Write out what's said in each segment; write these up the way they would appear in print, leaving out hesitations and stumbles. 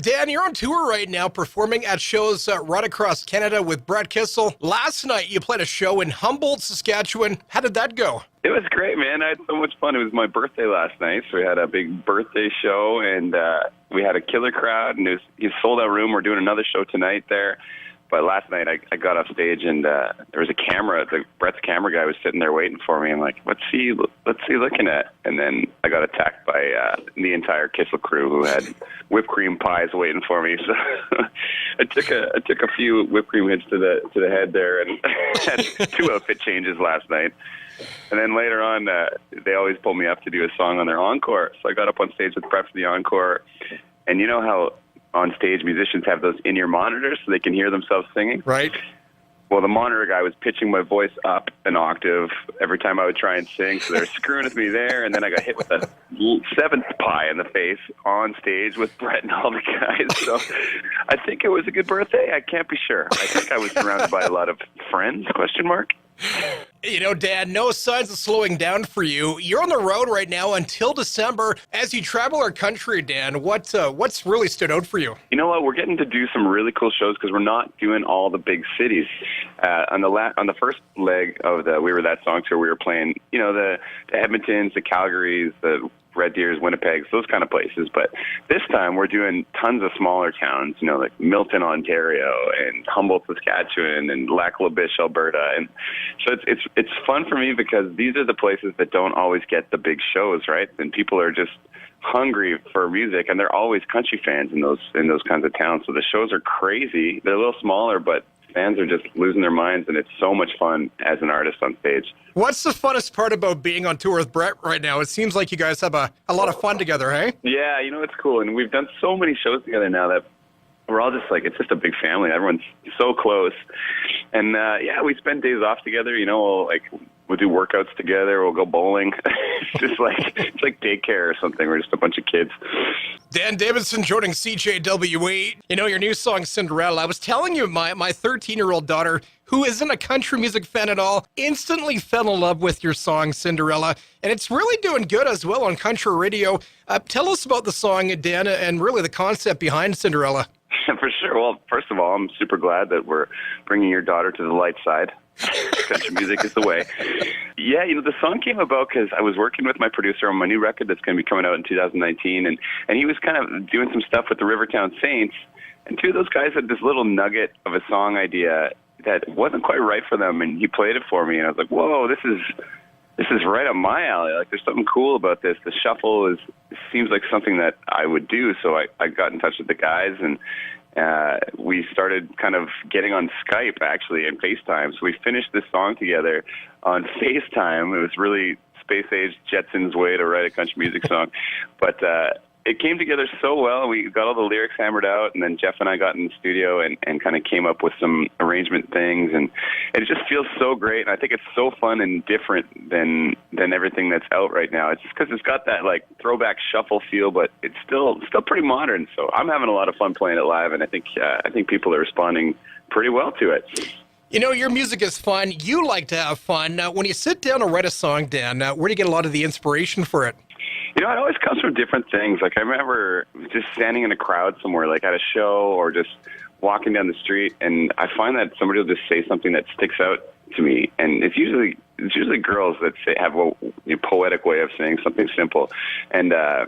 Dan, you're on tour right now, performing at shows right across Canada with Brett Kissel. Last night, you played a show in Humboldt, Saskatchewan. How did that go? It was great, man. I had so much fun. It was my birthday last night, so we had a big birthday show, and we had a killer crowd, and it was a sold-out room. We're doing another show tonight there. But last night I got off stage and there was a camera. Brett's camera guy was sitting there waiting for me. I'm like, what's he looking at? And then I got attacked by the entire Kissel crew who had whipped cream pies waiting for me. So I took a few whipped cream hits to the head there and had 2 outfit changes last night. And then later on, they always pull me up to do a song on their encore. So I got up on stage with Brett for the encore. And you know how on stage musicians have those in-ear monitors so they can hear themselves singing? Right. Well, the monitor guy was pitching my voice up an octave every time I would try and sing, so they're screwing with me there, and then I got hit with a 7th pie in the face on stage with Brett and all the guys. So I think it was a good birthday. I can't be sure. I think I was surrounded by a lot of friends, question mark. You know, Dan, no signs of slowing down for you. You're on the road right now until December. As you travel our country, Dan, what's really stood out for you? You know what? We're getting to do some really cool shows because we're not doing all the big cities. On the first leg of the We Were That Song tour, we were playing, you know, the Edmontons, the Calgarys, the Red Deers, Winnipegs, those kind of places. But this time we're doing tons of smaller towns, you know, like Milton, Ontario, and Humboldt, Saskatchewan, and Lac La Biche, Alberta. And so it's fun for me because these are the places that don't always get the big shows, right? And people are just hungry for music, and they're always country fans in those kinds of towns. So the shows are crazy. They're a little smaller, but fans are just losing their minds, and it's so much fun as an artist on stage. What's the funnest part about being on tour with Brett right now? It seems like you guys have a lot of fun together, hey? Yeah, you know, it's cool. And we've done so many shows together now that we're all just like, it's just a big family. Everyone's so close. And, yeah, we spend days off together. You know, we'll do workouts together. We'll go bowling. It's like daycare or something. We're just a bunch of kids. Dan Davidson joining CJWE. You know, your new song, Cinderella. I was telling you, my 13-year-old daughter, who isn't a country music fan at all, instantly fell in love with your song, Cinderella. And it's really doing good as well on country radio. Tell us about the song, Dan, and really the concept behind Cinderella. For sure. Well, first of all, I'm super glad that we're bringing your daughter to the light side. Country music is the way. Yeah, you know, the song came about because I was working with my producer on my new record that's going to be coming out in 2019, and he was kind of doing some stuff with the Rivertown Saints, and 2 of those guys had this little nugget of a song idea that wasn't quite right for them, and he played it for me, and I was like, whoa, this is right up my alley. Like, there's something cool about this. The shuffle seems like something that I would do, so I got in touch with the guys, and we started kind of getting on Skype, actually, and FaceTime. So we finished this song together on FaceTime. It was really space-age Jetsons way to write a country music song. But it came together so well. We got all the lyrics hammered out, and then Jeff and I got in the studio and kind of came up with some arrangement things. And it just feels so great. And I think it's so fun and different than everything that's out right now. It's just because it's got that, like, throwback shuffle feel, but it's still pretty modern. So I'm having a lot of fun playing it live, and I think people are responding pretty well to it. You know, your music is fun. You like to have fun. Now, when you sit down to write a song, Dan, where do you get a lot of the inspiration for it? You know, it always comes from different things. Like, I remember just standing in a crowd somewhere, like at a show or just walking down the street, and I find that somebody will just say something that sticks out to me. And it's usually girls that have a poetic way of saying something simple. And I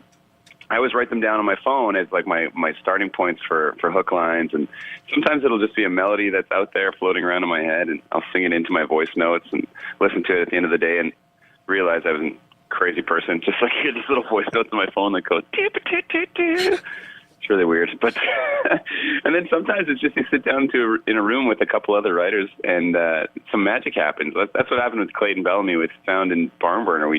always write them down on my phone as like my starting points for hook lines. And sometimes it'll just be a melody that's out there floating around in my head, and I'll sing it into my voice notes and listen to it at the end of the day and realize I was a crazy person. Just like hear this little voice notes on my phone that goes, it's really weird. But and then sometimes it's just you sit down in a room with a couple other writers, and some magic happens. That's what happened with Clayton Bellamy with Sound and Barnburner.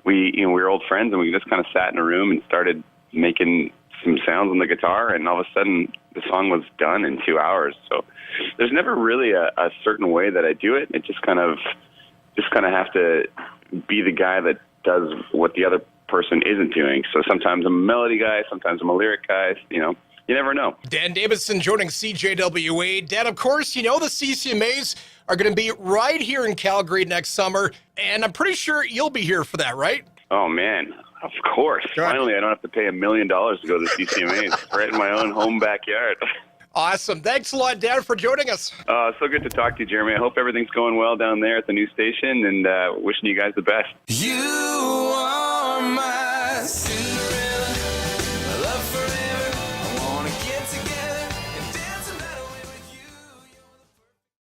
We were old friends, and we just kind of sat in a room and started making some sounds on the guitar, and all of a sudden the song was done in 2 hours. So there's never really a certain way that I do it. It just kind of have to be the guy that does what the other person isn't doing. So sometimes I'm a melody guy, sometimes I'm a lyric guy, you know. You never know. Dan Davidson joining CJWE. Dan, of course, you know the CCMAs are going to be right here in Calgary next summer, and I'm pretty sure you'll be here for that, right? Oh, man. Of course. Good. Finally, I don't have to pay $1 million to go to the CCMAs. Right in my own home backyard. Awesome. Thanks a lot, Dan, for joining us. So good to talk to you, Jeremy. I hope everything's going well down there at the new station, and wishing you guys the best. You are my